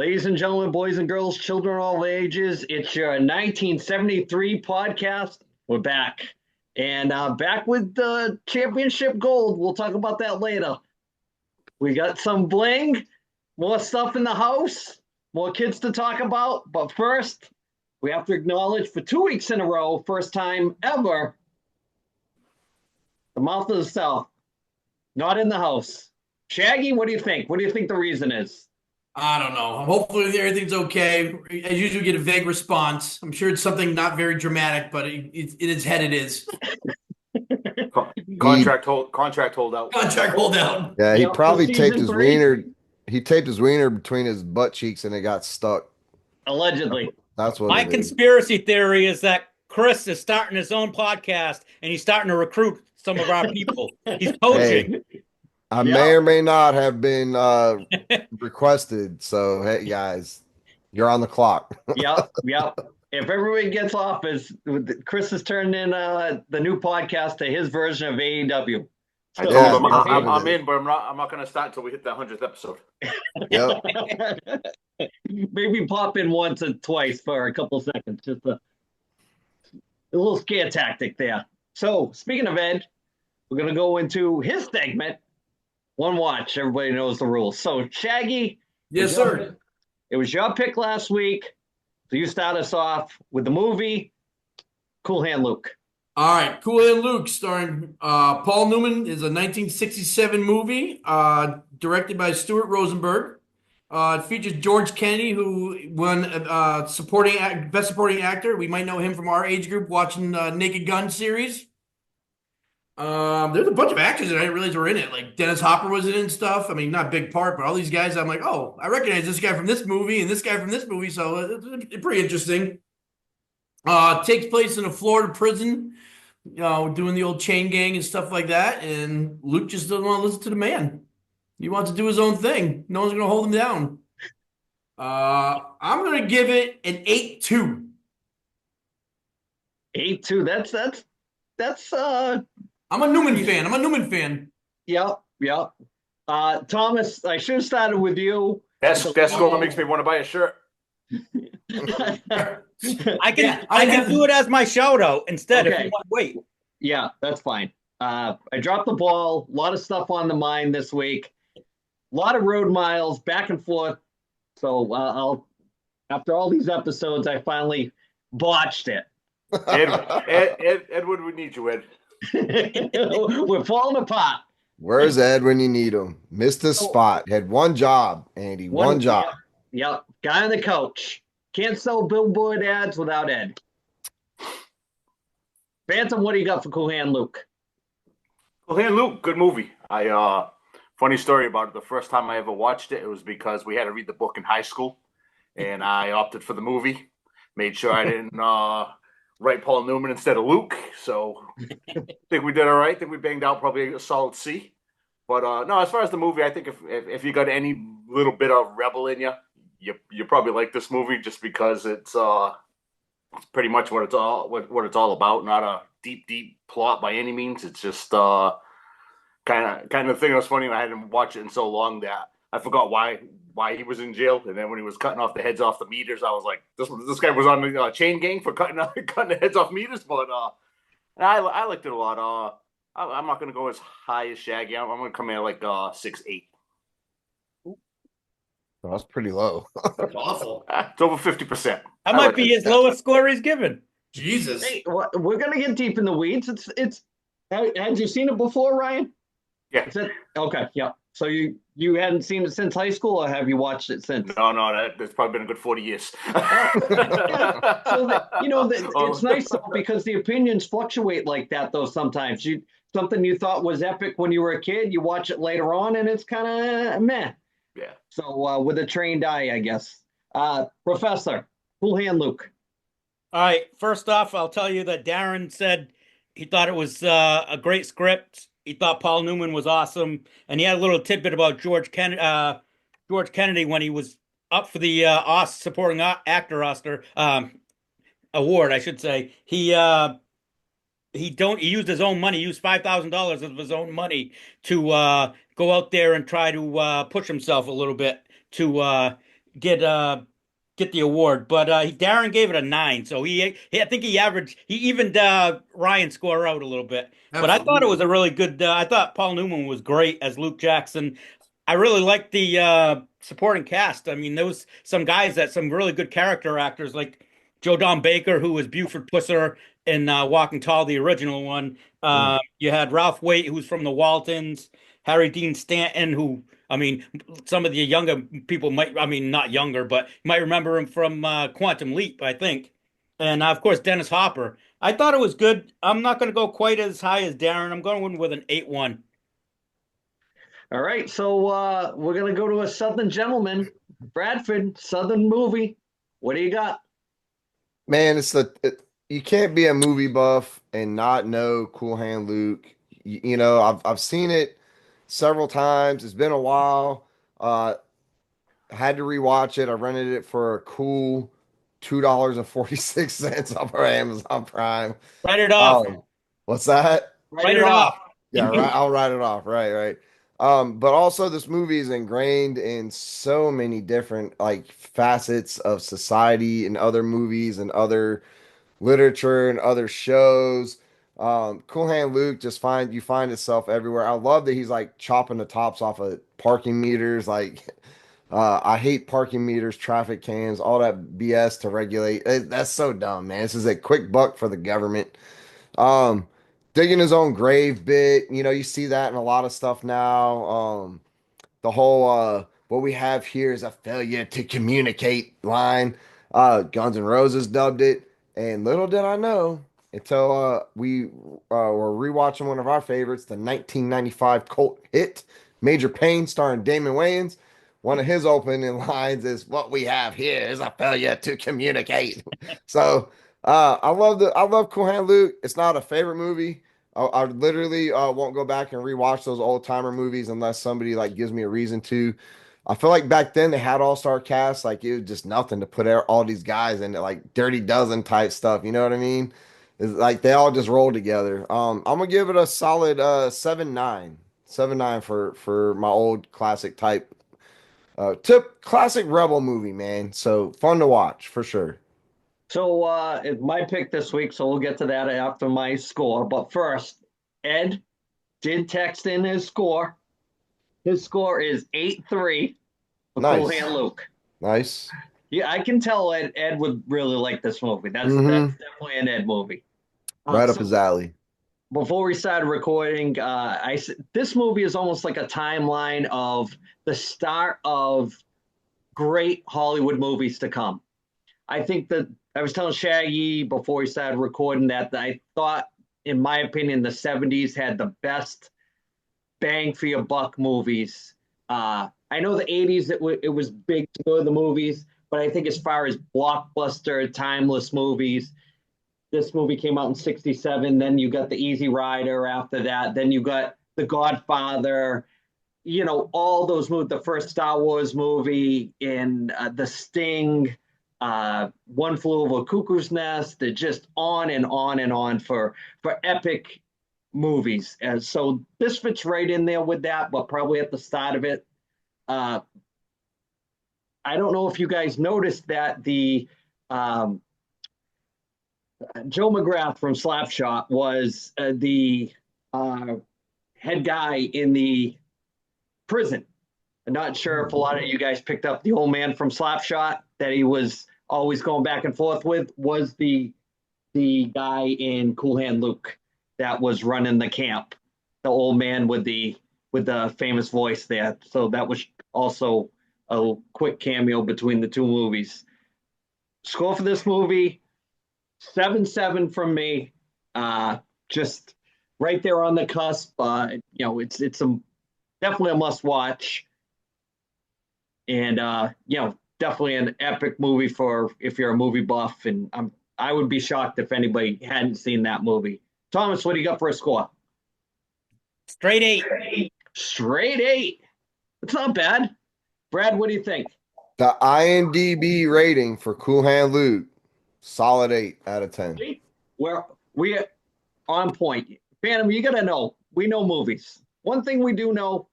Ladies and gentlemen, boys and girls, children of all ages, it's your 1973 podcast. We're back. And back with the championship gold. We'll talk about that later. We got some bling, more stuff in the house, more kids to talk about. But first, we have to acknowledge for 2 weeks in a row, first time ever, the mouth of the South, not in the house. Shaggy, what do you think? What do you think the reason is? I don't know. Hopefully everything's okay. As usual, we get a vague response. I'm sure it's something not very dramatic, but in its head it is. Contract holdout. Contract holdout. Yeah, he Yep, probably for taped season his 3. wiener. He taped his wiener between his butt cheeks and it got stuck. Allegedly. That's what My it is. conspiracy theory is that Chris is starting his own podcast and he's starting to recruit some of our people. He's coaching. Hey, I may or may not have been requested. So, hey, guys, you're on the clock. Yep. If everybody gets off, Chris is turning in the new podcast to his version of AEW. I told him I'm in, but I'm not going to start until we hit the 100th episode. Yep. Maybe pop in once or twice for a couple seconds. Just a little scare tactic there. So, speaking of Ed, we're going to go into his segment. One watch. Everybody knows the rules. So, Shaggy. Yes, sir. It was your pick last week. So, you start us off with the movie Cool Hand Luke. All right. Cool Hand Luke, starring Paul Newman, is a 1967 movie directed by Stuart Rosenberg. It features George Kennedy, who won Best Supporting Actor. We might know him from our age group watching Naked Gun series. There's a bunch of actors that I didn't realize were in it. Like Dennis Hopper was in it and stuff. I mean, not a big part, but all these guys, I'm like, oh, I recognize this guy from this movie and this guy from this movie. So it's pretty interesting. It takes place in a Florida prison, doing the old chain gang and stuff like that. And Luke just doesn't want to listen to the man. He wants to do his own thing. No one's going to hold him down. I'm going to give it an 8-2. 8-2. That's I'm a Newman fan. Yep. Thomas, I should have started with you. That's what makes me want to buy a shirt. I can do it as my shout out instead if you want to wait. Yeah, that's fine. I dropped the ball. A lot of stuff on the mind this week. A lot of road miles back and forth. So after all these episodes, I finally botched it. Edward, we need you, Ed. We're falling apart. Where's Ed when you need him? Missed his spot. Had one job, Andy. One job. Yep. Guy on the couch. Can't sell billboard ads without Ed. Phantom, what do you got for Cool Hand Luke? Cool Hand Luke, good movie. Funny story about it. The first time I ever watched it, it was because we had to read the book in high school, and I opted for the movie. Made sure I didn't write Paul Newman instead of Luke. So I think we did all right. I think we banged out probably a solid C. But no, as far as the movie, I think if you got any little bit of rebel in you, you probably like this movie just because it's pretty much what it's all about. Not a deep plot by any means. It's just kind of thing. It was funny. I hadn't watched it in so long that I forgot why he was in jail. And then when he was cutting off the heads off the meters, I was like, this guy was on the chain gang for cutting the heads off meters. But I liked it a lot. I'm not going to go as high as Shaggy. I'm going to come in like 6-8. That's pretty low. That's awful. It's over 50%. That might be his lowest score he's given. Jesus. Hey, we're gonna get deep in the weeds. Had you seen it before, Ryan? Yeah. Okay. Yeah. So you hadn't seen it since high school, or have you watched it since? No, that's probably been a good 40 years. Yeah. So it's nice though, because the opinions fluctuate like that. Though sometimes something you thought was epic when you were a kid, you watch it later on, and it's kind of meh. Yeah. So with a trained eye, I guess. Professor, Cool Hand Luke. All right. First off, I'll tell you that Darren said he thought it was a great script. He thought Paul Newman was awesome, and he had a little tidbit about George Kennedy when he was up for the supporting actor Oscar award, I should say. He used his own money. He used $5,000 of his own money to go out there and try to push himself a little bit to get the award, but Darren gave it a 9, so I think he evened Ryan's score out a little bit. But I thought it was Absolutely. a really good. I thought Paul Newman was great as Luke Jackson. I really liked the supporting cast. I mean, there was some guys some really good character actors like Joe Don Baker, who was Buford Pusser in Walking Tall, the original one. Mm. You had Ralph Waite, who's from the Waltons, Harry Dean Stanton, who, I mean, some of the younger people might, I mean, not younger, but might remember him from Quantum Leap, I think. And of course, Dennis Hopper. I thought it was good. I'm not going to go quite as high as Darren. I'm going with an 8-1. All right, so we're gonna go to a Southern gentleman, Bradford, Southern movie. What do you got? Man, you can't be a movie buff and not know Cool Hand Luke. You know, I've seen it several times. It's been a while. Had to rewatch it. I rented it for a cool $2.46 off our Amazon Prime. Write it off. Um, what's that? Write Write it it off. off. Yeah, right. I'll write it off. Right, right. But also this movie is ingrained in so many different like facets of society and other movies and other literature and other shows. Cool Hand Luke you find itself everywhere. I love that he's like chopping the tops off of parking meters. Like, I hate parking meters, traffic cams, all that BS to regulate. That's so dumb, man. This is a quick buck for the government. Um, Digging his own grave bit. You know, you see that in a lot of stuff now. The whole what we have here is a failure to communicate line. Guns N' Roses dubbed it, and little did I know until we were rewatching one of our favorites, the 1995 cult hit Major Payne, starring Damon Wayans. One of his opening lines is, "What we have here is a failure to communicate." So I love Cool Hand Luke. It's not a favorite movie. I literally won't go back and rewatch those old timer movies unless somebody like gives me a reason to. I feel like back then they had all-star casts, like it was just nothing to put all these guys in it, like Dirty Dozen type stuff. You know what I mean? It's like they all just roll together. I'm gonna give it a solid 7-9, 7-9 for my old classic type, tip classic rebel movie, man. So fun to watch for sure. So it's my pick this week, so we'll get to that after my score. But first, Ed did text in his score. His score is 8-3 for Cool Nice, Hand Luke. nice. Yeah, I can tell Ed would really like this movie. That's Mm-hmm. definitely an Ed movie. Right up So his alley. before we started recording, this movie is almost like a timeline of the start of great Hollywood movies to come. I think that I was telling Shaggy before we started recording that I thought, in my opinion, the 70s had the best bang for your buck movies. I know the 80s, it was big to go to the movies, but I think as far as blockbuster, timeless movies, this movie came out in 67. Then you got The Easy Rider after that. Then you got The Godfather, you know, all those movies, the first Star Wars movie, and The Sting, One Flew Over Cuckoo's Nest. They're just on and on and on for epic movies. And so this fits right in there with that, but probably at the start of it. I don't know if you guys noticed that the Joe McGrath from Slapshot was the head guy in the prison. I'm not sure if a lot of you guys picked up the old man from Slapshot that he was always going back and forth with was the guy in Cool Hand Luke that was running the camp, the old man with the famous voice there. So that was also a quick cameo between the two movies. Score for this movie, 7-7 from me. Just right there on the cusp. You know, it's definitely a must watch. And you know, definitely an epic movie for if you're a movie buff. And I would be shocked if anybody hadn't seen that movie. Thomas, what do you got for a score? Straight 8. Straight 8. It's not bad. Brad, what do you think? The IMDb rating for Cool Hand Luke, solid 8 out of 10. We're on point. Phantom, you got to know, we know movies. One thing we do know,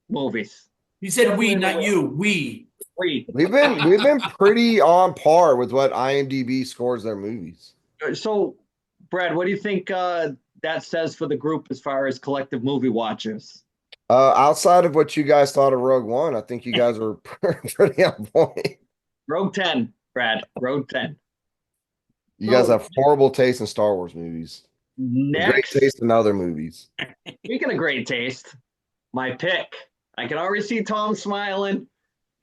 movies. He said we, not you. We. We. We've been pretty on par with what IMDb scores their movies. So, Brad, what do you think that says for the group as far as collective movie watchers? Outside of what you guys thought of Rogue One, I think you guys were pretty on point. Rogue 10, Brad. Rogue 10. You So, guys have horrible taste in Star Wars movies. Great next, taste in other movies. speaking of great taste, my pick. I can already see Tom smiling.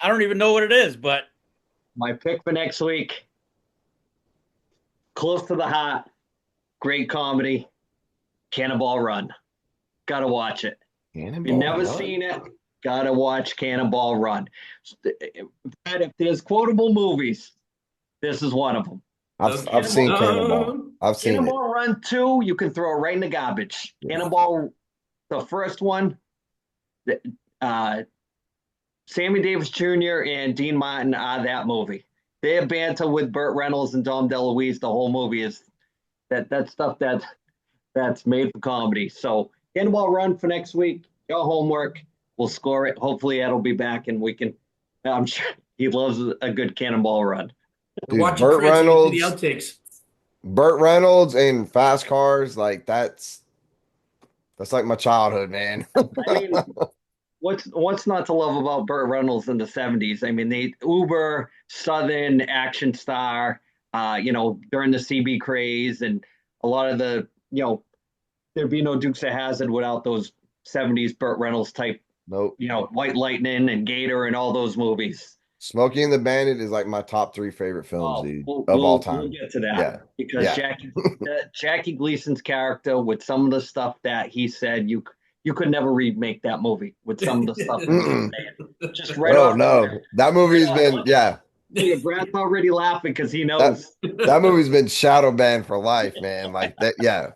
I don't even know what it is, but My pick for next week, close to the heart, great comedy, Cannonball Run. Gotta watch it. If you've never seen it, gotta watch Cannonball Run. Brad, if there's quotable movies, this is one of them. I've seen Cannonball. I've seen it. Cannonball Run 2, you can throw right in the garbage. Yeah. Cannonball, the first one, Sammy Davis Jr. and Dean Martin are that movie. Their banter with Burt Reynolds and Dom DeLuise, the whole movie is that stuff that's made for comedy. So Cannonball Run for next week. Your homework. We'll score it. Hopefully Ed will be back and we can. I'm sure he loves a good Cannonball Run. Dude, Watch Burt Reynolds, the outtakes. Burt Reynolds and Fast Cars, like that's like my childhood, man. I mean, what's not to love about Burt Reynolds in the 70s? I mean, they uber Southern action star, during the CB craze and a lot of the, there'd be no Dukes of Hazzard without those 70s Burt Reynolds type, Nope. White Lightning and Gator and all those movies. Smokey and the Bandit is like my top 3 favorite films, dude, of all We'll time. get to that. Yeah. Because Yeah. Jackie Gleason's character with some of the stuff that he said, you could never remake that movie with some of the stuff that he was saying. Just right Oh off. no, that movie's been Brad's already laughing because he knows. that movie's been shadow banned for life, man. Like that, yeah.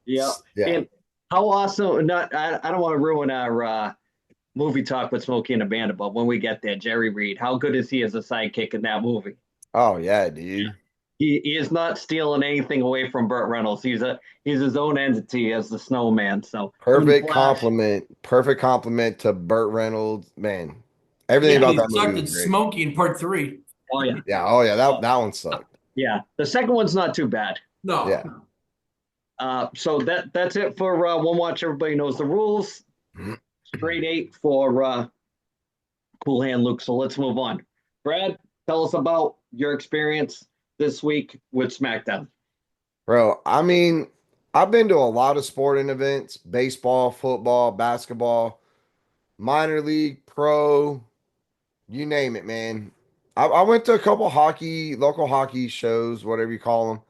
Yeah. And how awesome! I don't want to ruin our movie talk with Smokey and the Bandit, but when we get there, Jerry Reed, how good is he as a sidekick in that movie? Oh yeah, dude. He is not stealing anything away from Burt Reynolds. He's his own entity as the Snowman. So Perfect compliment to Burt Reynolds, man. Everything about that movie was great. Smokey in part 3. Oh yeah. Yeah. Oh yeah. That one sucked. Yeah. The second one's not too bad. No. Yeah. So that's it for One Watch. Everybody knows the rules. Straight 8 for Cool Hand Luke. So let's move on. Brad, tell us about your experience this week with SmackDown. Bro, I mean, I've been to a lot of sporting events, baseball, football, basketball, minor league, pro, you name it, man. I went to a couple local hockey shows, whatever you call them.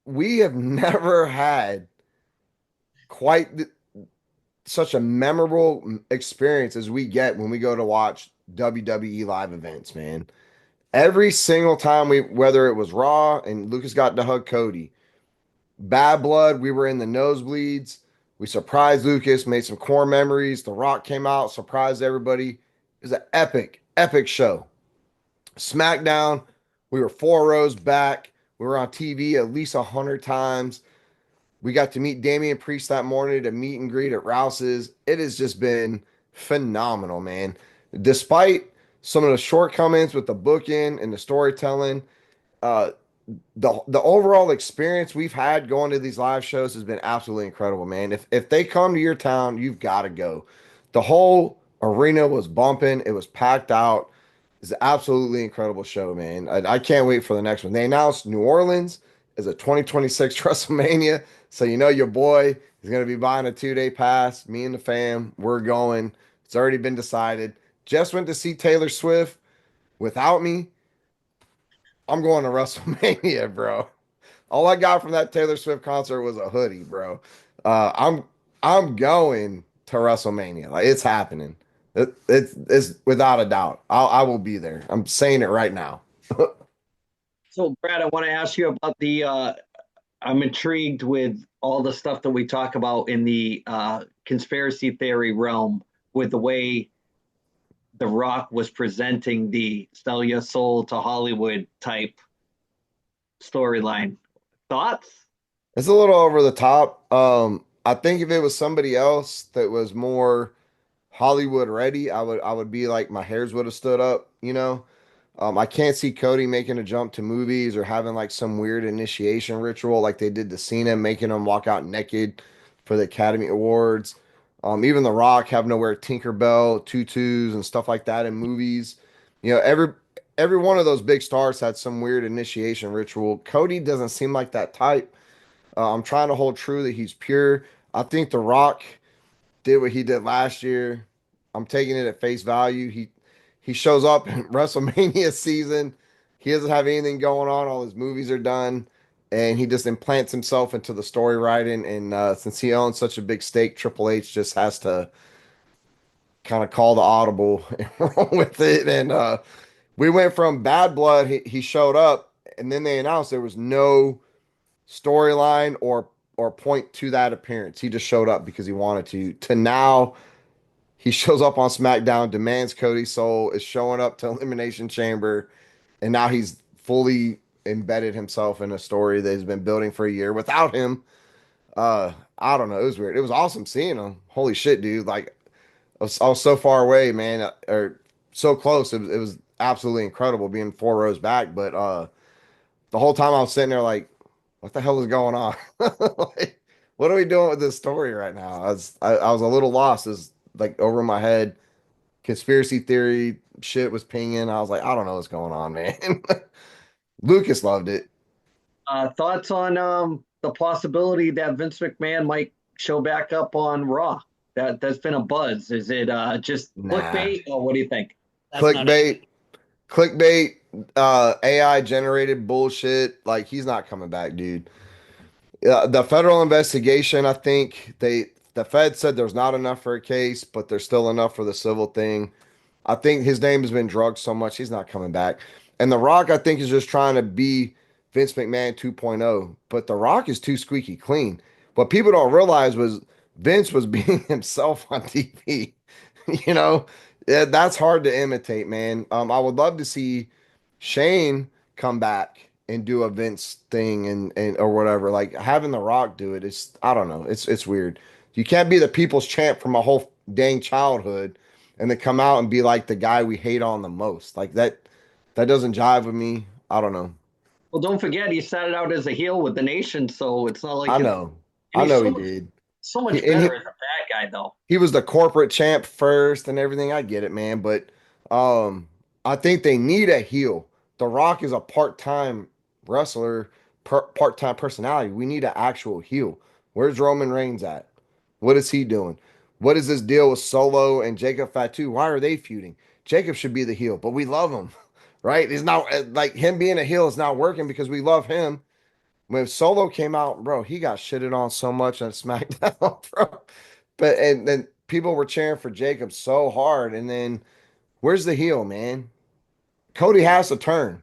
We have never had quite such a memorable experience as we get when we go to watch WWE live events, man. Every single time whether it was Raw and Lucas got to hug Cody, Bad Blood, we were in the nosebleeds. We surprised Lucas, made some core memories. The Rock came out, surprised everybody. It was an epic, epic show. SmackDown, we were 4 rows back. We were on TV at least 100 times. We got to meet Damian Priest that morning at a meet and greet at Rouse's. It has just been phenomenal, man. Despite some of the shortcomings with the booking and the storytelling, the overall experience we've had going to these live shows has been absolutely incredible, man. If they come to your town, you've got to go. The whole arena was bumping. It was packed out. It's an absolutely incredible show, man. I can't wait for the next one. They announced New Orleans as a 2026 WrestleMania. So your boy is going to be buying a 2-day pass. Me and the fam, we're going. It's already been decided. Just went to see Taylor Swift without me. I'm going to WrestleMania, bro. All I got from that Taylor Swift concert was a hoodie, bro. I'm going to WrestleMania. Like, it's happening. It's without a doubt. I will be there. I'm saying it right now. So, Brad, I want to ask you about the. I'm intrigued with all the stuff that we talk about in the conspiracy theory realm, with the way The Rock was presenting the sell your soul to Hollywood type storyline. Thoughts? It's a little over the top. I think if it was somebody else that was more Hollywood ready, I would be like my hairs would have stood up, you know. I can't see Cody making a jump to movies or having like some weird initiation ritual like they did to Cena, making him walk out naked for the Academy Awards. Even The Rock having to wear Tinkerbell tutus and stuff like that in movies. You know, every one of those big stars had some weird initiation ritual. Cody doesn't seem like that type. I'm trying to hold true that he's pure. I think The Rock did what he did last year. I'm taking it at face value. He shows up in WrestleMania season. He doesn't have anything going on. All his movies are done, and he just implants himself into the story writing. And since he owns such a big stake, Triple H just has to kind of call the audible and roll with it. And we went from Bad Blood. He showed up, and then they announced there was no storyline or point to that appearance. He just showed up because he wanted to now he shows up on SmackDown, demands Cody's soul, is showing up to Elimination Chamber, and now he's fully embedded himself in a story that has been building for a year without him. I don't know. It was weird. It was awesome seeing him. Holy shit, dude. Like I was so far away, man, or so close. It was absolutely incredible being 4 rows back. But the whole time I was sitting there like, what the hell is going on? Like, what are we doing with this story right now? I was a little lost. It's like over my head. Conspiracy theory shit was pinging. I was like, I don't know what's going on, man. Lucas loved it. Thoughts on the possibility that Vince McMahon might show back up on Raw? That's been a buzz. Is it just Nah. clickbait, or what do you think? That's not Clickbait, clickbait, AI generated bullshit. Like he's not coming back, dude. The federal investigation, I think the Fed said there's not enough for a case, but there's still enough for the civil thing. I think his name has been drugged so much he's not coming back. And The Rock, I think, is just trying to be Vince McMahon 2.0. But The Rock is too squeaky clean. What people don't realize was Vince was being himself on TV. You know, yeah, that's hard to imitate, man. I would love to see Shane come back and do a Vince thing and or whatever. Like having The Rock do it, it's I don't know. It's weird. You can't be the people's champ from my whole dang childhood and then come out and be like the guy we hate on the most. Like that doesn't jive with me. I don't know. Well, don't forget he started out as a heel with the Nation, so it's not like I it's, know. and I he's know he did. so much And better as a bad guy, though. he was the corporate champ first and everything. I get it, man, but I think they need a heel. The Rock is a part-time wrestler, part-time personality. We need an actual heel. Where's Roman Reigns at? What is he doing? What is this deal with Solo and Jacob Fatu? Why are they feuding? Jacob should be the heel, but we love him, right? It's not like him being a heel is not working because we love him. When Solo came out, bro, he got shitted on so much on SmackDown, bro. But and then people were cheering for Jacob so hard, and then where's the heel, man? Cody has to turn.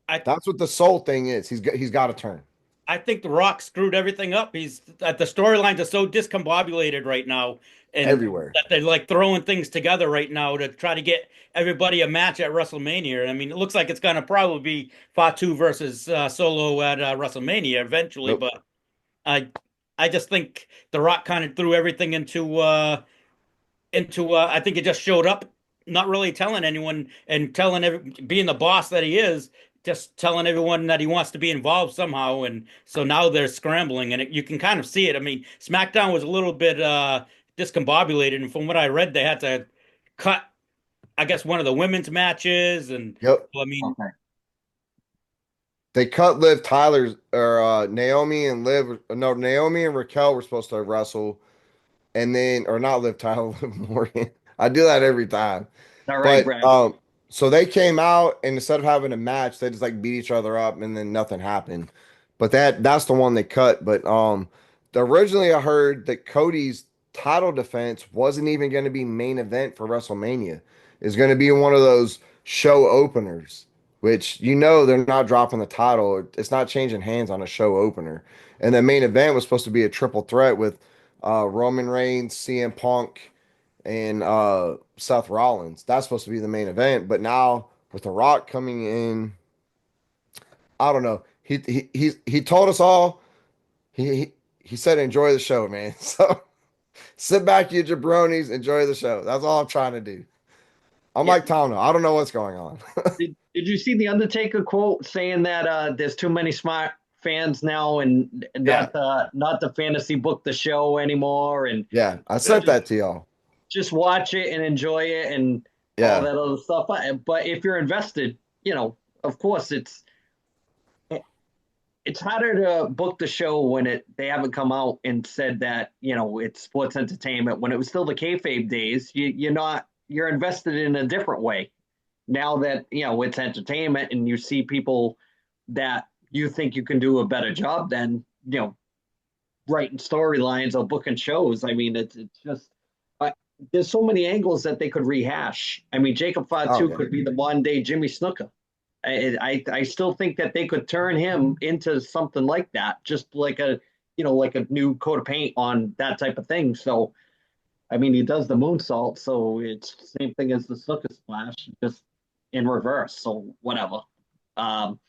I That's what the soul thing is. He's got to turn I think The Rock screwed everything up. He's the storylines are so discombobulated right now, and everywhere. that they're like throwing things together right now to try to get everybody a match at WrestleMania. I mean, it looks like it's gonna probably be Fatu versus Solo at WrestleMania eventually, Nope. but I I just think The Rock kind of threw everything into I think it just showed up not really telling anyone and being the boss that he is, just telling everyone that he wants to be involved somehow. And so now they're scrambling, and you can kind of see it. I mean, SmackDown was a little bit discombobulated, and from what I read, they had to cut, I guess, one of the women's matches. And Yep. I mean, Okay. They cut Liv Tyler's or Naomi and Liv. No, Naomi and Raquel were supposed to wrestle, and then or not Liv Tyler, Liv Morgan. I do that every time. All right, But Brad. so they came out and instead of having a match, they just like beat each other up and then nothing happened. But that's the one they cut. But originally I heard that Cody's title defense wasn't even going to be main event for WrestleMania. It's going to be one of those show openers, which they're not dropping the title. It's not changing hands on a show opener. And the main event was supposed to be a triple threat with Roman Reigns, CM Punk, and Seth Rollins. That's supposed to be the main event, but now with The Rock coming in, I don't know. He told us all. He said enjoy the show, man. So Sit back, you jabronis, enjoy the show. That's all I'm trying to do. I'm Yeah. like Tom. I don't know what's going on. Did you see the Undertaker quote saying that there's too many smart fans now and Yeah, not to fantasy book the show anymore and yeah. I Yeah. sent that to y'all. just watch it and enjoy it and all Yeah, that other stuff. But if you're invested, of course it's harder to book the show when they haven't come out and said that it's sports entertainment. When it was still the kayfabe days, you're invested in a different way. Now that it's entertainment and you see people that you think you can do a better job than writing storylines or booking shows. I mean, it's just there's so many angles that they could rehash. I mean, Jacob oh Fatu yeah. could be the modern day Jimmy Snuka. I still think that they could turn him into something like that, just like a new coat of paint on that type of thing. So I mean, he does the moonsault, so it's the same thing as the Snuka splash, just in reverse. So whatever. Um,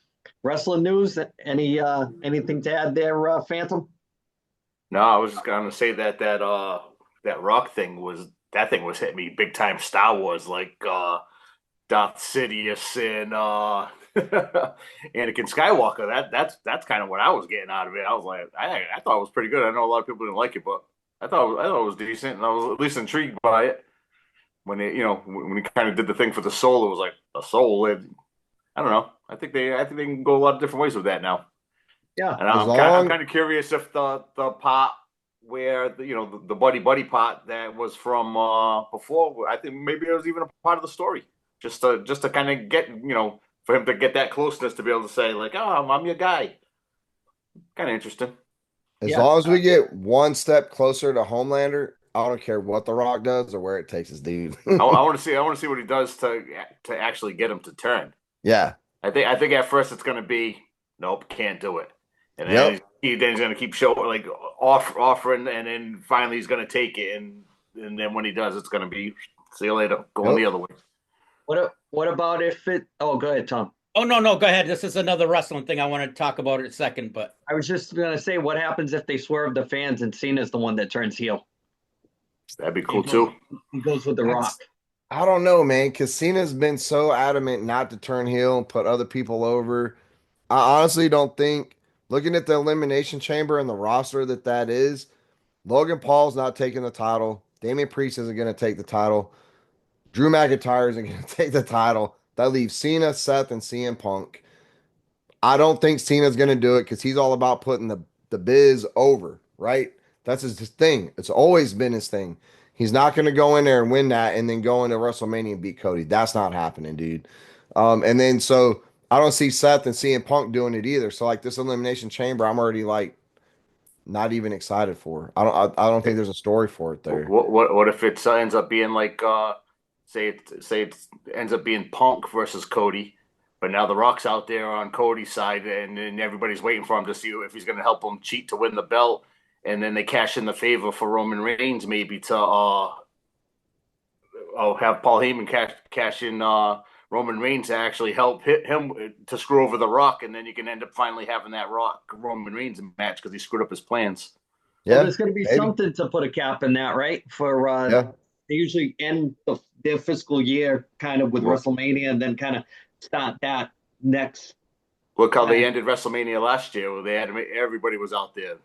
Wrestling news. Anything to add there, Phantom? No, I was just gonna say that rock thing was hitting me big time. Star Wars, like Darth Sidious and Anakin Skywalker. That's kind of what I was getting out of it. I was like, I thought it was pretty good. I know a lot of people didn't like it, but I thought it was decent, and I was at least intrigued by it. When when he kind of did the thing for the soul, it was like a soul. I don't know. I think they can go a lot of different ways with that now. Yeah. And As I'm long kind of curious if the part where the buddy part that was from before, I think maybe it was even a part of the story, just to kind of get for him to get that closeness to be able to say like, oh, I'm your guy. Kind of interesting. as Yeah. long as we get one step closer to Homelander, I don't care what The Rock does or where it takes us, dude. I want to see what he does to actually get him to turn. Yeah. I think at first it's going to be nope, can't do it, and then Yep. he's going to keep showing like offering, and then finally he's going to take it, and then when he does, it's going to be see you later, going the Yep. other way. What about if it? Oh, go ahead, Tom. Oh, no, no, go ahead. This is another wrestling thing I want to talk about in a second, but I was just gonna say, what happens if they swerve the fans and Cena's the one that turns heel? That'd be He cool goes, too. he goes with the Rock. I don't know, man, because Cena's been so adamant not to turn heel and put other people over. I honestly don't think, looking at the Elimination Chamber and the roster that is, Logan Paul's not taking the title. Damian Priest isn't going to take the title. Drew McIntyre isn't going to take the title. That leaves Cena, Seth, and CM Punk. I don't think Cena's going to do it because he's all about putting the biz over, right? That's his thing. It's always been his thing. He's not going to go in there and win that and then go into WrestleMania and beat Cody. That's not happening, dude. And then so I don't see Seth and CM Punk doing it either. So like this Elimination Chamber, I'm already like not even excited for. I don't think there's a story for it there. What if it ends up being like say it ends up being Punk versus Cody, but now the Rock's out there on Cody's side, and everybody's waiting for him to see if he's going to help him cheat to win the belt, and then they cash in the favor for Roman Reigns maybe to have Paul Heyman cash in Roman Reigns to actually help hit him to screw over the Rock, and then you can end up finally having that Rock Roman Reigns match because he screwed up his plans. Well, Yeah, there's going to be maybe. something to put a cap in that, right? For Yeah. they usually end their fiscal year kind of with Well, WrestleMania, and then kind of start that next. look how they ended WrestleMania last year, where they had everybody was out there.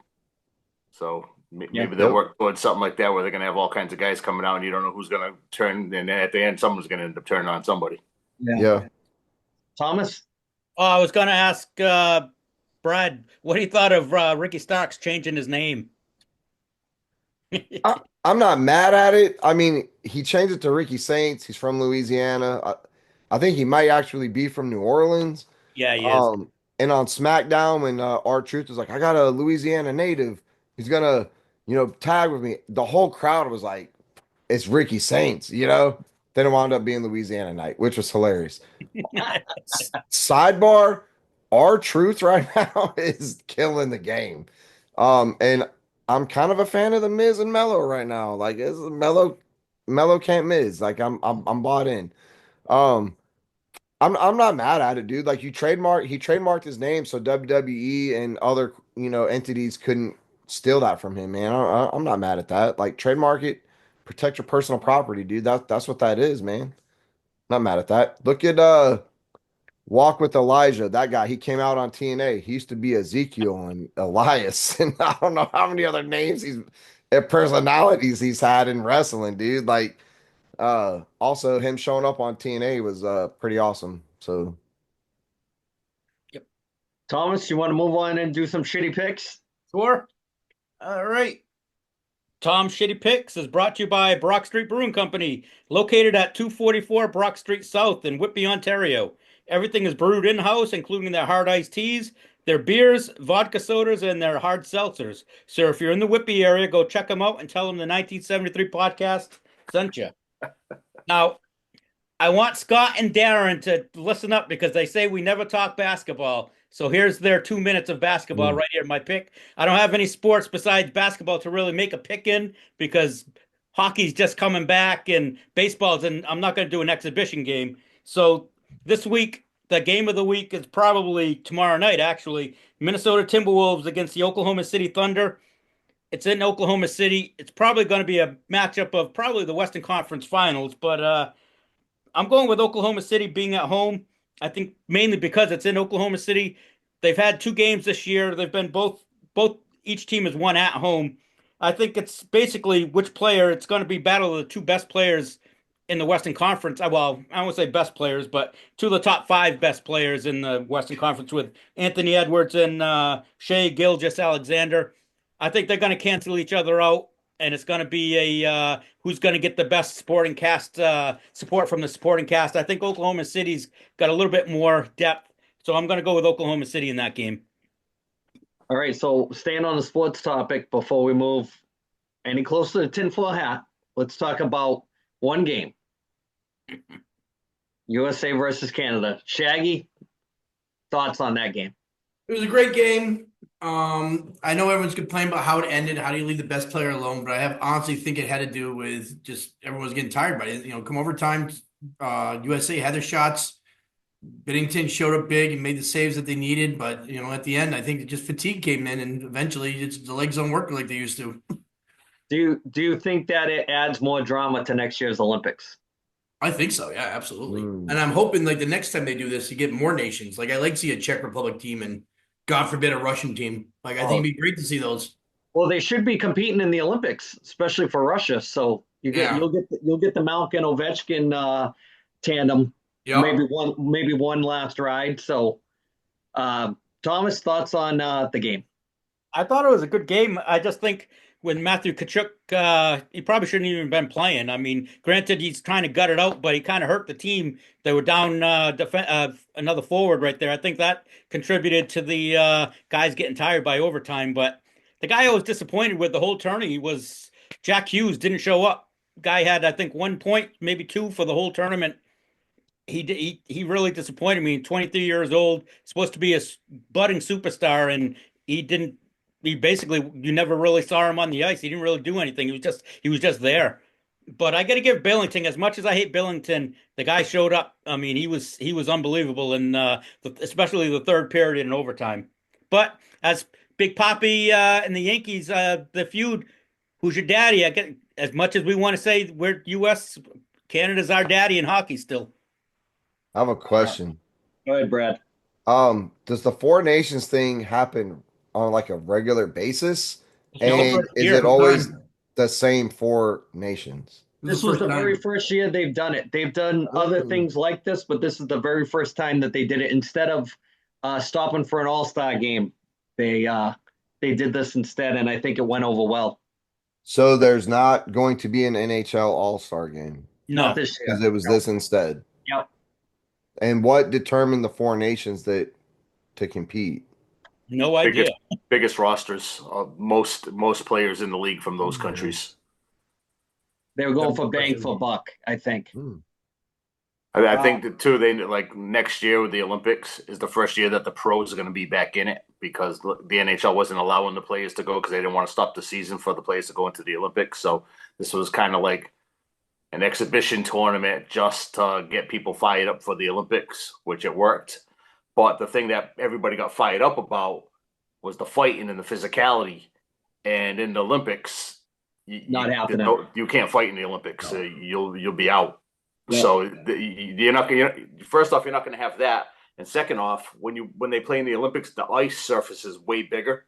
So Yeah. maybe they'll Yep. work towards something like that, where they're going to have all kinds of guys coming out, and you don't know who's going to turn. And at the end, someone's going to end up turning on somebody. Yeah. Thomas. oh, I was going to ask Brad what he thought of Ricky Starks changing his name. I'm not mad at it. I mean, he changed it to Ricky Saints. He's from Louisiana. I think he might actually be from New Orleans. Yeah, he is. And on SmackDown, when R-Truth was like, I got a Louisiana native. He's gonna, tag with me. The whole crowd was like, it's Ricky Saints. Then it wound up being Louisiana Night, which was hilarious. Sidebar, R-Truth right now is killing the game. And I'm kind of a fan of the Miz and Mello right now. Like it's Mello can't Miz. Like I'm bought in. Um, I'm not mad at it, dude. Like he trademarked his name so WWE and other entities couldn't steal that from him, man. I'm not mad at that. Like trademark it, protect your personal property, dude. That's what that is, man. Not mad at that. Look at Walk with Elijah. That guy, he came out on TNA. He used to be Ezekiel and Elias, and I don't know how many other names he's and personalities he's had in wrestling, dude. Like, also him showing up on TNA was pretty awesome. So Thomas, you want to move on and do some shitty picks? Sure. All right. Tom Shitty Picks is brought to you by Brock Street Brewing Company, located at 244 Brock Street South in Whitby, Ontario. Everything is brewed in-house, including their hard iced teas, their beers, vodka sodas, and their hard seltzers. So if you're in the Whitby area, go check them out and tell them the 1973 podcast sent you. Now, I want Scott and Darren to listen up because they say we never talk basketball. So here's their 2 minutes of basketball right here. My pick. I don't have any sports besides basketball to really make a pick in because hockey's just coming back and baseball's, and I'm not going to do an exhibition game. So this week, the game of the week is probably tomorrow night, actually. Minnesota Timberwolves against the Oklahoma City Thunder. It's in Oklahoma City. It's probably going to be a matchup of probably the Western Conference Finals, but I'm going with Oklahoma City being at home. I think mainly because it's in Oklahoma City. They've had 2 games this year. They've been both each team has won at home. I think it's basically which player. It's going to be battle of the two best players in the Western Conference. Well, I won't say best players, but two of the top 5 best players in the Western Conference with Anthony Edwards and Shea Gilgeous-Alexander. I think they're going to cancel each other out, and it's going to be a who's going to get the best supporting cast support from the supporting cast. I think Oklahoma City's got a little bit more depth, so I'm going to go with Oklahoma City in that game. All right, so staying on the sports topic before we move any closer to the tinfoil hat, let's talk about one game. USA versus Canada. Shaggy, thoughts on that game? It was a great game. I know everyone's complaining about how it ended. How do you leave the best player alone? But I honestly think it had to do with just everyone was getting tired by it. Come overtime, USA had their shots. Binnington showed up big and made the saves that they needed. But, at the end, I think just fatigue came in and eventually the legs don't work like they used to. Do you think that it adds more drama to next year's Olympics? I think so. Yeah, absolutely. And I'm hoping like the next time they do this, you get more nations. Like I like to see a Czech Republic team and God forbid a Russian team. Like I think it'd be great to see those. Well, they should be competing in the Olympics, especially for Russia. So you'll get the Malkin Ovechkin tandem. Yep. Maybe one last ride. So, Thomas, thoughts on the game? I thought it was a good game. I just think when Matthew Tkachuk, he probably shouldn't even been playing. I mean, granted, he's trying to gut it out, but he kind of hurt the team. They were down another forward right there. I think that contributed to the guys getting tired by overtime. But the guy I was disappointed with the whole tourney was Jack Hughes didn't show up. Guy had, I think, 1 point, maybe 2 for the whole tournament. He really disappointed me. 23 years old, supposed to be a budding superstar, and he didn't. He basically, you never really saw him on the ice. He didn't really do anything. He was just there. But I got to give Billington, as much as I hate Billington, the guy showed up. I mean, he was unbelievable, and especially the third period in overtime. But as Big Papi and the Yankees, the feud, who's your daddy? I get as much as we want to say we're U.S. Canada's our daddy in hockey still. I have a question. Go ahead, Brad. Does the Four Nations thing happen on like a regular basis? And is it always the same Four Nations? This was the very first year they've done it. They've done other things like this, but this is the very first time that they did it. Instead of stopping for an all-star game, they did this instead, and I think it went over well. So there's not going to be an NHL All-Star game? No, not this year. Because it was this instead. Yep. And what determined the Four Nations to compete? No idea. Biggest rosters of most players in the league from those countries. They were going for bang for buck, I think. I think that too. They like next year with the Olympics is the first year that the pros are going to be back in it because the NHL wasn't allowing the players to go because they didn't want to stop the season for the players to go into the Olympics. So this was kind of like an exhibition tournament just to get people fired up for the Olympics, which it worked. But the thing that everybody got fired up about was the fighting and the physicality. and in the Olympics, Not happening. you can't fight in the Olympics. No. You'll be out. Yeah. So you're not going. First off, you're not going to have that, and second off, when they play in the Olympics, the ice surface is way bigger.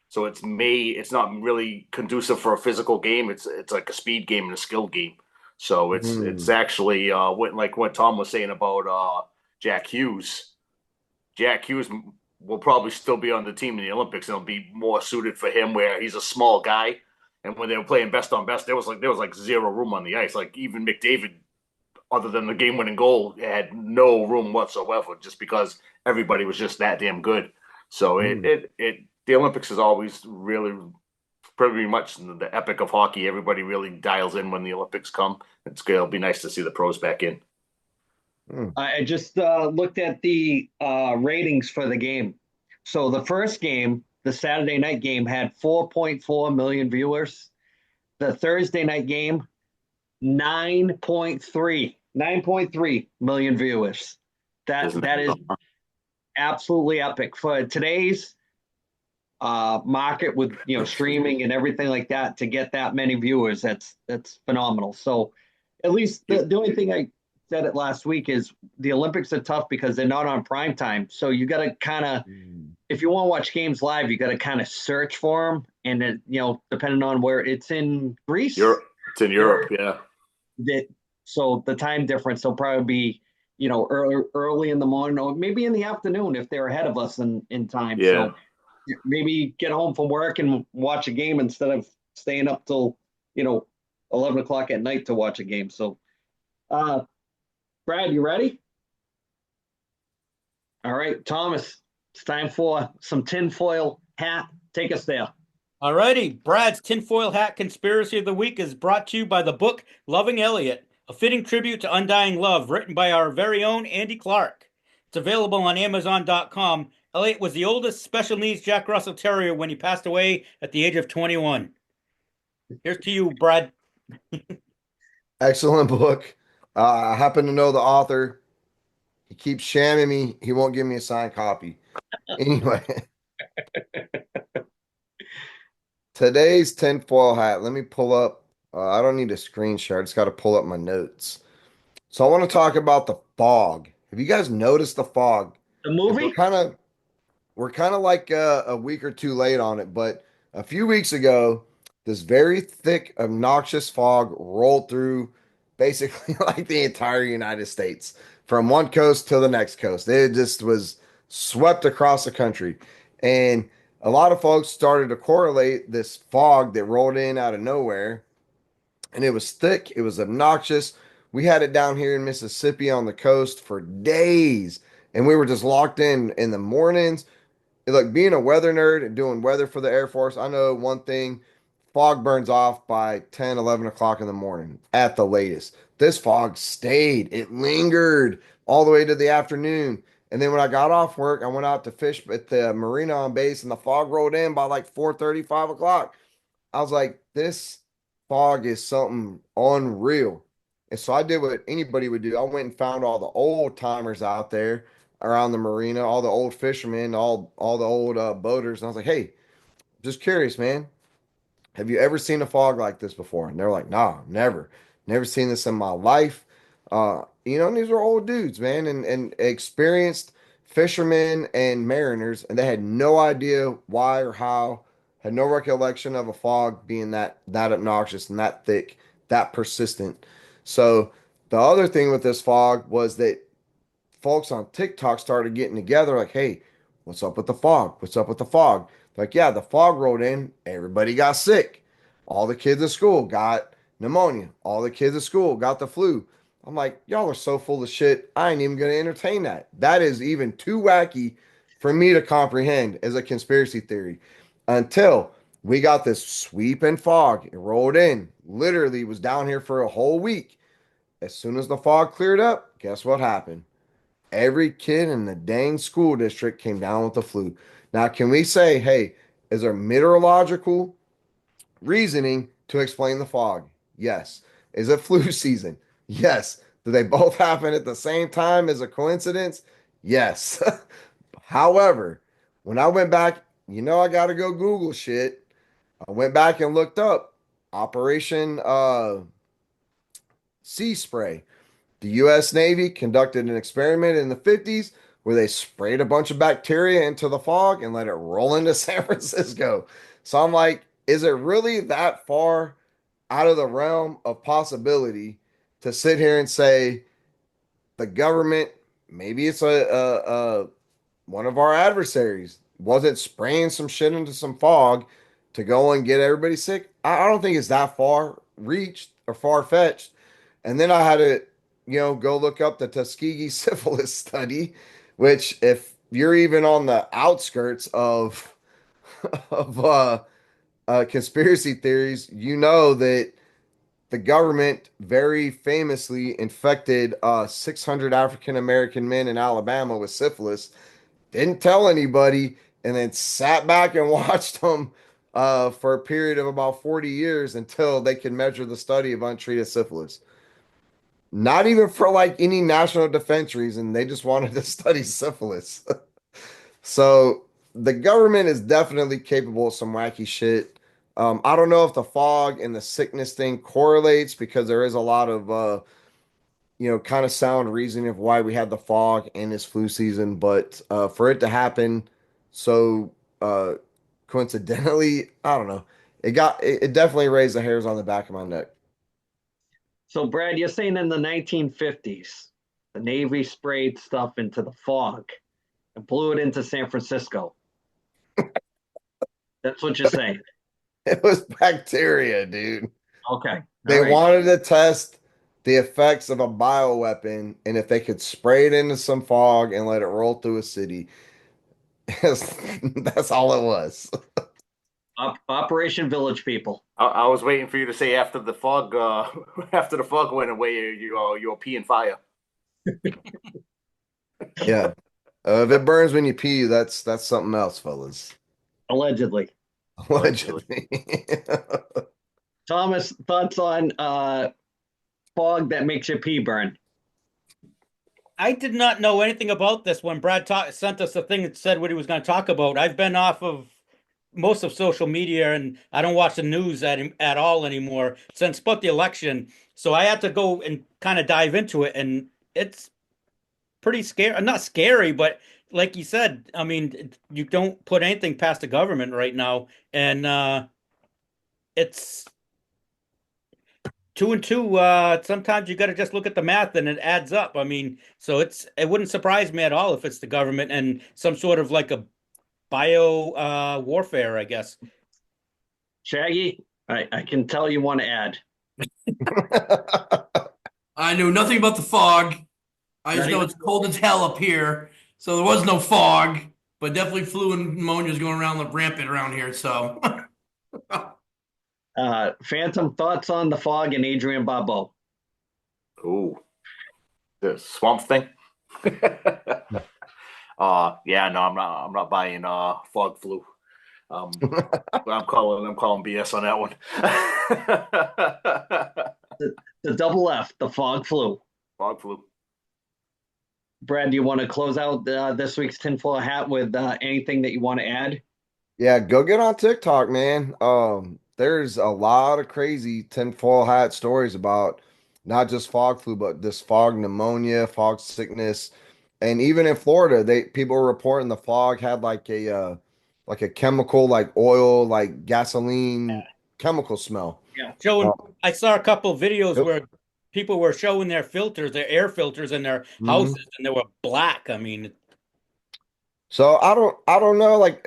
So it's not really conducive for a physical game. It's like a speed game and a skill game. So it's actually what Tom was saying about Jack Hughes. Jack Hughes will probably still be on the team in the Olympics, and it'll be more suited for him where he's a small guy. And when they were playing best on best, there was like zero room on the ice. Like even McDavid, other than the game winning goal, had no room whatsoever, just because everybody was just that damn good. So the Olympics is always really pretty much the epic of hockey. Everybody really dials in when the Olympics come. It'll be nice to see the pros back in. I just looked at the ratings for the game. So the first game, the Saturday night game, had 4.4 million viewers. The Thursday night game, 9.3 million viewers. That is absolutely epic for today's market with streaming and everything like that. To get that many viewers, that's phenomenal. So at least the only thing I said it last week is the Olympics are tough because they're not on prime time. So you got to kind of, if you want to watch games live, you got to kind of search for them. And it, depending on where it's in Greece, it's in Europe, yeah. So the time difference will probably be, early in the morning or maybe in the afternoon if they're ahead of us in time. Yeah. So maybe get home from work and watch a game instead of staying up till 11 o'clock at night to watch a game. So, Brad, you ready? All right, Thomas, it's time for some tinfoil hat. Take us there. All righty. Brad's tinfoil hat conspiracy of the week is brought to you by the book Loving Elliot, a fitting tribute to undying love, written by our very own Andy Clark. It's available on Amazon.com. Elliot was the oldest special needs Jack Russell Terrier when he passed away at the age of 21. Here's to you, Brad. Excellent book. I happen to know the author. He keeps shamming me. He won't give me a signed copy. Anyway, today's tinfoil hat. Let me pull up. I don't need a screen share. I just got to pull up my notes. So I want to talk about the fog. Have you guys noticed the fog? The movie? We're kind of like a week or two late on it, but a few weeks ago, this very thick, obnoxious fog rolled through basically like the entire United States from one coast to the next coast. It just was swept across the country. And a lot of folks started to correlate this fog that rolled in out of nowhere. And it was thick, it was obnoxious. We had it down here in Mississippi on the coast for days. And we were just locked in the mornings. Like being a weather nerd and doing weather for the Air Force, I know one thing: fog burns off by 10, 11 o'clock in the morning at the latest. This fog stayed, it lingered all the way to the afternoon. And then when I got off work, I went out to fish at the marina on base, and the fog rolled in by like 4:30, 5 o'clock. I was like, this fog is something unreal. And so I did what anybody would do. I went and found all the old timers out there around the marina, all the old fishermen, all the old boaters. And I was like, hey, just curious, man. Have you ever seen a fog like this before? And they're like, nah, never. Never seen this in my life. And these are old dudes, man, and experienced fishermen and mariners, and they had no idea why or how, had no recollection of a fog being that obnoxious and that thick, that persistent. So the other thing with this fog was that folks on TikTok started getting together like, hey, what's up with the fog? What's up with the fog? Like, yeah, the fog rolled in. Everybody got sick. All the kids at school got pneumonia. All the kids at school got the flu. I'm like, y'all are so full of shit. I ain't even going to entertain that. That is even too wacky for me to comprehend as a conspiracy theory until we got this sweeping fog. It rolled in, literally was down here for a whole week. As soon as the fog cleared up, guess what happened? Every kid in the dang school district came down with the flu. Now, can we say, hey, is there meteorological reasoning to explain the fog? Yes. Is it flu season? Yes. Do they both happen at the same time as a coincidence? Yes. However, when I went back, I got to go Google shit. I went back and looked up Operation Sea Spray. The U.S. Navy conducted an experiment in the 50s where they sprayed a bunch of bacteria into the fog and let it roll into San Francisco. So I'm like, is it really that far out of the realm of possibility to sit here and say the government, maybe it's a one of our adversaries, wasn't spraying some shit into some fog to go and get everybody sick? I don't think it's that far reached or far fetched. And then I had to, go look up the Tuskegee syphilis study, which if you're even on the outskirts of conspiracy theories, you know that the government very famously infected 600 African American men in Alabama with syphilis, didn't tell anybody, and then sat back and watched them for a period of about 40 years until they could measure the study of untreated syphilis. Not even for like any national defense reason. They just wanted to study syphilis. So the government is definitely capable of some wacky shit. I don't know if the fog and the sickness thing correlates because there is a lot of kind of sound reasoning of why we had the fog in this flu season, but for it to happen so uh, coincidentally, I don't know. It definitely raised the hairs on the back of my neck. So, Brad, you're saying in the 1950s, the Navy sprayed stuff into the fog and blew it into San Francisco. That's what you're saying. It was bacteria, dude. Okay. They All right. wanted to test the effects of a bioweapon and if they could spray it into some fog and let it roll through a city. That's all it was. Operation Village People. I was waiting for you to say after the fog, after the fog went away, you're peeing fire. Yeah. If it burns when you pee, that's something else, fellas. Allegedly. Allegedly. Thomas, thoughts on fog that makes your pee burn? I did not know anything about this when Brad sent us a thing that said what he was going to talk about. I've been off of most of social media and I don't watch the news at all anymore since but the election. So I had to go and kind of dive into it, and it's pretty scary. Not scary, but like you said, I mean, you don't put anything past the government right now, and it's two and two. Sometimes you got to just look at the math, and it adds up. I mean, so it wouldn't surprise me at all if it's the government and some sort of like a bio warfare, I guess. Shaggy, I can tell you want to add. I knew nothing about the fog. I just Not know even- it's cold as hell up here, so there was no fog, but definitely flu and pneumonia is going around like rampant around here. So, Phantom, thoughts on the fog and Adrian Barbeau? Ooh, the swamp thing. Yeah, no, I'm not buying fog flu. I'm calling BS on that one. The double F, the fog flu. Fog flu. Brad, do you want to close out this week's tinfoil hat with anything that you want to add? Yeah, go get on TikTok, man. There's a lot of crazy tinfoil hat stories about not just fog flu, but this fog pneumonia, fog sickness, and even in Florida, they people were reporting the fog had like a chemical, like oil, like gasoline chemical smell. Yeah. Showing, Uh, I saw a couple of videos Yep. where people were showing their filters, their air filters in their Mhm. houses, and they were black. I mean, So I don't know, like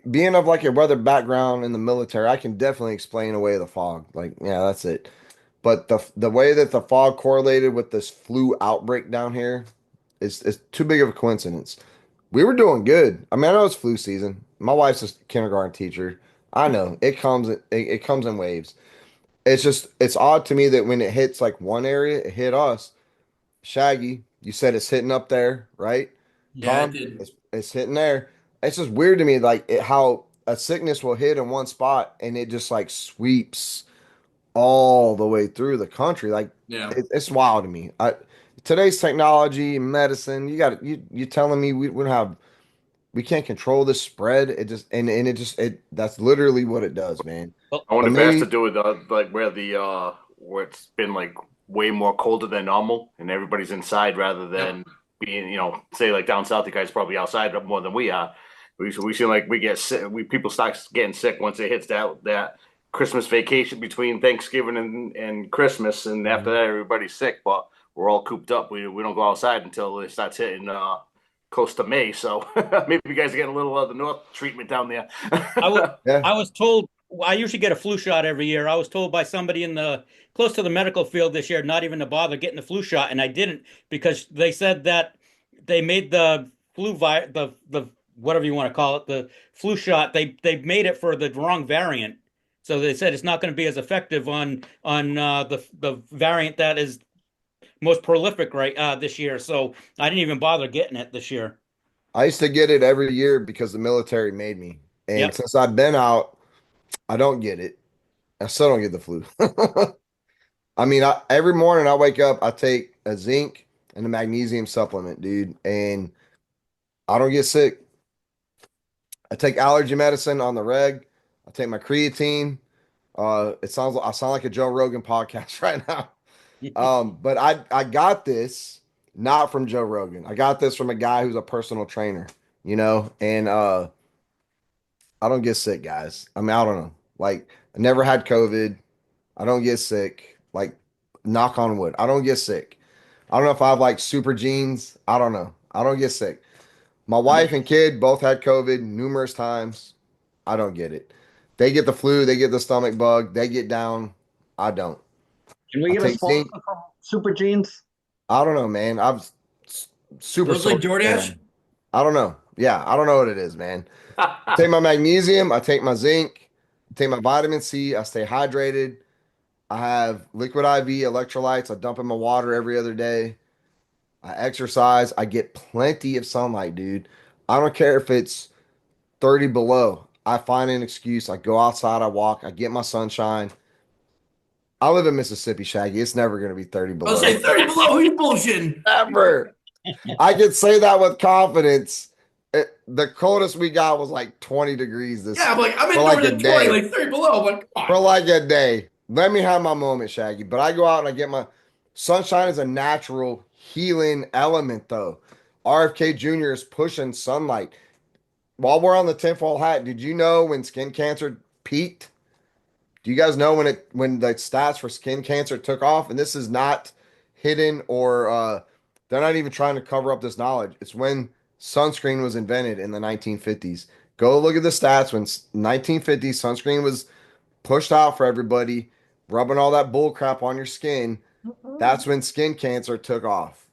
being of like a weather background in the military, I can definitely explain away the fog. Like, yeah, that's it. But the way that the fog correlated with this flu outbreak down here is too big of a coincidence. We were doing good. I mean, I know it's flu season. My wife's a kindergarten teacher. I know it comes in waves. It's just it's odd to me that when it hits like one area, it hit us. Shaggy, you said it's hitting up there, right? yeah, it Tom, did. it's hitting there. It's just weird to me, like how a sickness will hit in one spot and it just like sweeps all the way through the country. Like Yeah. it's wild to me. Today's technology, medicine, you telling me we don't have we can't control the spread. It just and it just it that's literally what it does, man. Well, I wonder But if it has to maybe do with like where it's been like way more colder than normal, and everybody's inside rather than being, say like down south, you guys probably outside more than we are. We seem like we get sick. People start getting sick once it hits that Christmas vacation between Thanksgiving and Christmas, and after that everybody's sick. But we're all cooped up. We don't go outside until it starts hitting close to May. So maybe you guys are getting a little of the north treatment down there. yeah. I was told I usually get a flu shot every year. I was told by somebody in the close to the medical field this year not even to bother getting the flu shot, and I didn't because they said that they made the the whatever you want to call it, the flu shot. They made it for the wrong variant, so they said it's not going to be as effective on the variant that is most prolific right this year. So I didn't even bother getting it this year. I used to get it every year because the military made me. And Yep. since I've been out, I don't get it. I still don't get the flu. I mean, every morning I wake up, I take a zinc and a magnesium supplement, dude, and I don't get sick. I take allergy medicine on the reg. I take my creatine. I sound like a Joe Rogan podcast right now. But I got this not from Joe Rogan. I got this from a guy who's a personal trainer, and I don't get sick, guys. I mean, I don't know. Like, I never had COVID. I don't get sick. Like, knock on wood. I don't get sick. I don't know if I have like super genes. I don't know. I don't get sick. My wife and kid both had COVID numerous times. I don't get it. They get the flu, they get the stomach bug, they get down. I don't. Can we I get a take sponsor zinc. from Super Jeans? I don't know, man. I'm super Those like sore. DoorDash? I don't know. Yeah, I don't know what it is, man. I take my magnesium, I take my zinc, I take my vitamin C, I stay hydrated. I have liquid IV electrolytes. I dump in my water every other day. I exercise. I get plenty of sunlight, dude. I don't care if it's 30 below. I find an excuse. I go outside, I walk, I get my sunshine. I live in Mississippi, Shaggy. It's never going to be 30 I was below. saying 30 below. He's bullshitting. Ever. I can say that with confidence. The coldest we got was like 20 degrees Yeah, I'm like, I'm for indoors like a at 20, day. like 30 below. I'm like, come For on. like a day. Let me have my moment, Shaggy. But I go out and I get my sunshine is a natural healing element, though. RFK Jr. is pushing sunlight. While we're on the tinfoil hat, did you know when skin cancer peaked? Do you guys know when the stats for skin cancer took off? And this is not hidden or they're not even trying to cover up this knowledge. It's when sunscreen was invented in the 1950s. Go look at the stats when 1950s sunscreen was pushed out for everybody, rubbing all that bull crap on your skin. That's when skin cancer took off.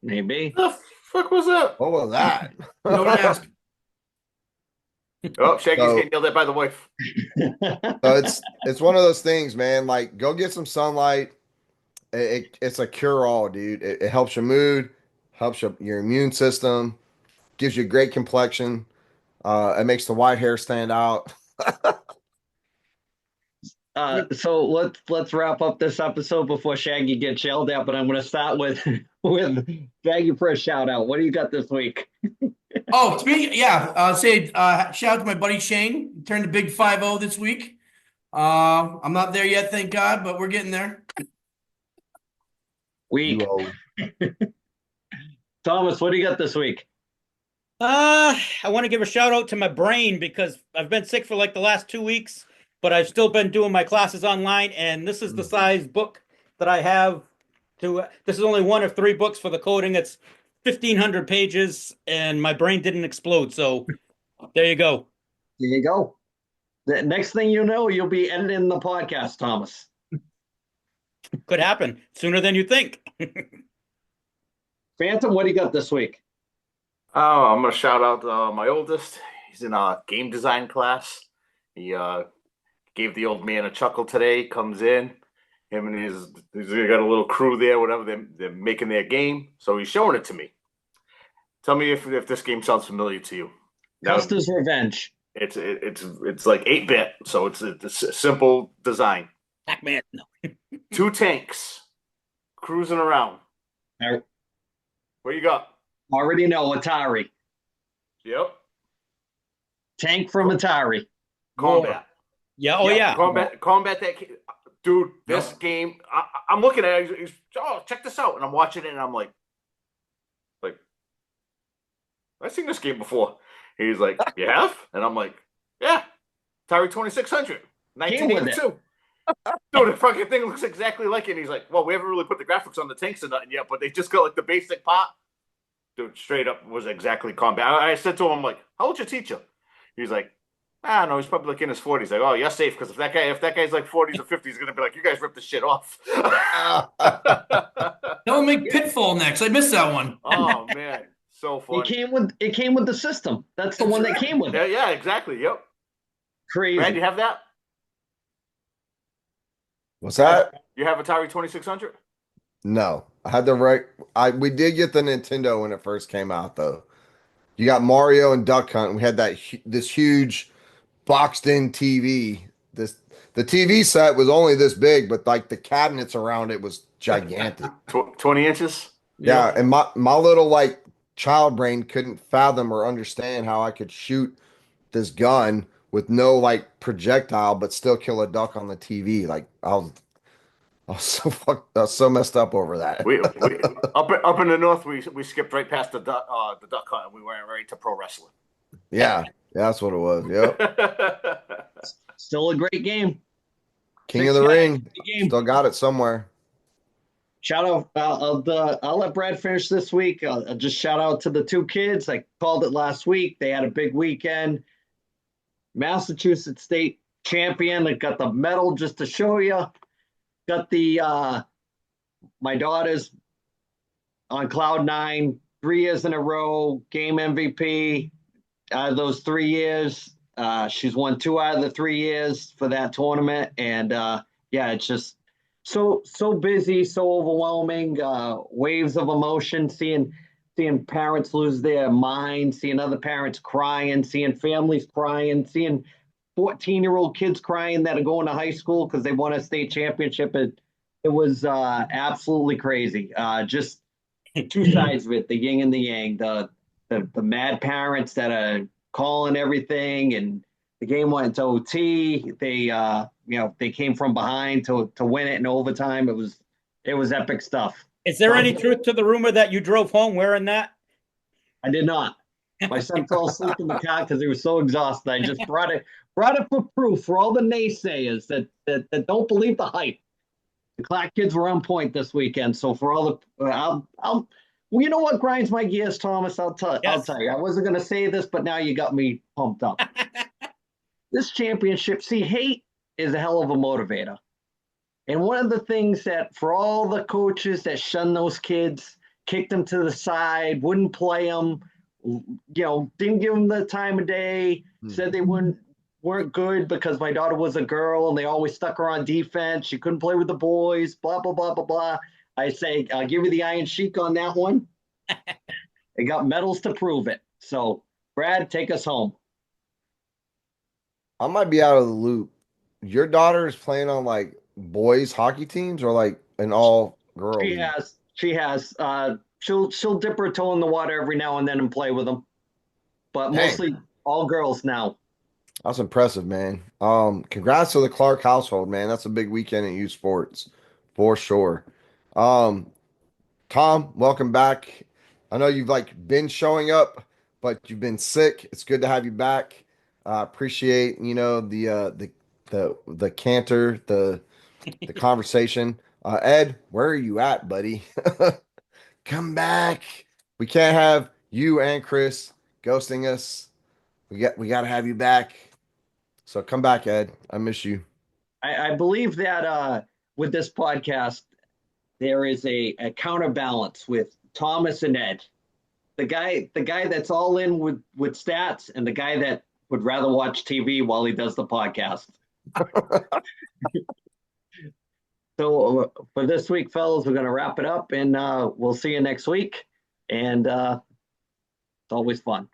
Maybe. The fuck was that? What was that? Don't ask. Oh, Shaggy's So, getting yelled at by the wife. so it's one of those things, man. Like, go get some sunlight. It's a cure all, dude. It helps your mood, helps your immune system, gives you a great complexion. It makes the white hair stand out. So let's wrap up this episode before Shaggy gets yelled at. But I'm going to start with with Shaggy for a shout out. What do you got this week? Oh, to me, yeah. Say shout out to my buddy Shane. Turned a big 5-0 this week. I'm not there yet, thank God, but we're getting there. Week. Thomas, what do you got this week? I want to give a shout out to my brain because I've been sick for like the last 2 weeks, but I've still been doing my classes online, and this is the size book that I have to. This is only one of 3 books for the coding. It's 1,500 pages, and my brain didn't explode. So there you go. There you go. The next thing you know, you'll be editing the podcast, Thomas. Could happen sooner than you think. Phantom, what do you got this week? Oh, I'm gonna shout out my oldest. He's in a game design class. He gave the old man a chuckle today. Comes in, him and he's got a little crew there. Whatever they're making their game. So he's showing it to me. Tell me if this game sounds familiar to you. Now, Custer's Revenge. it's like 8-bit, so it's a simple design. Pac-Man. No. 2 tanks cruising around. All right. What you got? Already know Atari. Yep. Tank from Atari. Combat. Yeah. Oh, Yep. yeah. Combat. Dude, this Yep. game. I'm looking at it. Oh, check this out, and I'm watching it, and I'm like, I've seen this game before. He's like, you have? And I'm like, yeah. Atari 2600, Came with it. 1982. Dude, the fucking thing looks exactly like it. And he's like, well, we haven't really put the graphics on the tanks or nothing yet, but they just got like the basic part. Dude, straight up was exactly combat. I said to him, I'm like, how old's your teacher? He's like, I don't know, he's probably like in his 40s. Like, oh, you're safe, because if that guy's like 40s or 50s, he's gonna be like, you guys ripped the shit off. They'll make Pitfall next. I missed that one. Oh man, so funny. It came with the system. That's the one that came with it. Yeah, exactly. Yep. Crazy. Brad, you have that? What's that? You have Atari 2600? No, I had the right. We did get the Nintendo when it first came out, though. You got Mario and Duck Hunt. We had this huge boxed-in TV. The TV set was only this big, but like the cabinets around it was gigantic. 20 inches? Yeah, and my little like child brain couldn't fathom or understand how I could shoot this gun with no like projectile, but still kill a duck on the TV. Like I was so messed up over that. We up in the north, we skipped right past the duck hunt, and we went right to pro wrestling. Yeah, that's what it was. Yep. Still a great game. King of the Ring. Still got it somewhere. Shout out. I'll let Brad finish this week. I'll just shout out to the two kids. I called it last week. They had a big weekend. Massachusetts State champion. I got the medal just to show you. Got the my daughter's on cloud 9, 3 years in a row, game MVP. Out of those 3 years, she's won 2 out of the 3 years for that tournament, and yeah, it's just so busy, so overwhelming. Waves of emotion, seeing parents lose their minds, seeing other parents crying, seeing families crying, seeing 14-year-old kids crying that are going to high school because they won a state championship. It was absolutely crazy. Just two sides of it, the yin and the yang, the mad parents that are calling everything, and the game went to OT. They came from behind to win it in overtime. It was epic stuff. Is there any truth to the rumor that you drove home wearing that? I did not. My son fell asleep in the car because he was so exhausted. I just brought it for proof for all the naysayers that don't believe the hype. The Clark kids were on point this weekend. So for all the, well, you know what grinds my gears, Thomas? I'll tell you. I wasn't going to say this, but now you got me pumped up. This championship, hate is a hell of a motivator. And one of the things that for all the coaches that shun those kids, kicked them to the side, wouldn't play them, didn't give them the time of day, said they weren't good because my daughter was a girl and they always stuck her on defense. She couldn't play with the boys, blah, blah, blah, blah, blah. I say, I'll give you the Iron Sheik on that one. They got medals to prove it. So, Brad, take us home. I might be out of the loop. Your daughter is playing on like boys hockey teams or like an all girl? She has. She'll dip her toe in the water every now and then and play with them, but mostly all girls now. That's impressive, man. Congrats to the Clark household, man. That's a big weekend at youth sports for sure. Tom, welcome back. I know you've been showing up, but you've been sick. It's good to have you back. Appreciate the canter, the conversation. Ed, where are you at, buddy? Come back. We can't have you and Chris ghosting us. We got to have you back. So come back, Ed. I miss you. I believe that with this podcast, there is a counterbalance with Thomas and Ed. The guy that's all in with stats, and the guy that would rather watch TV while he does the podcast. So for this week, fellas, we're going to wrap it up, and we'll see you next week. And it's always fun.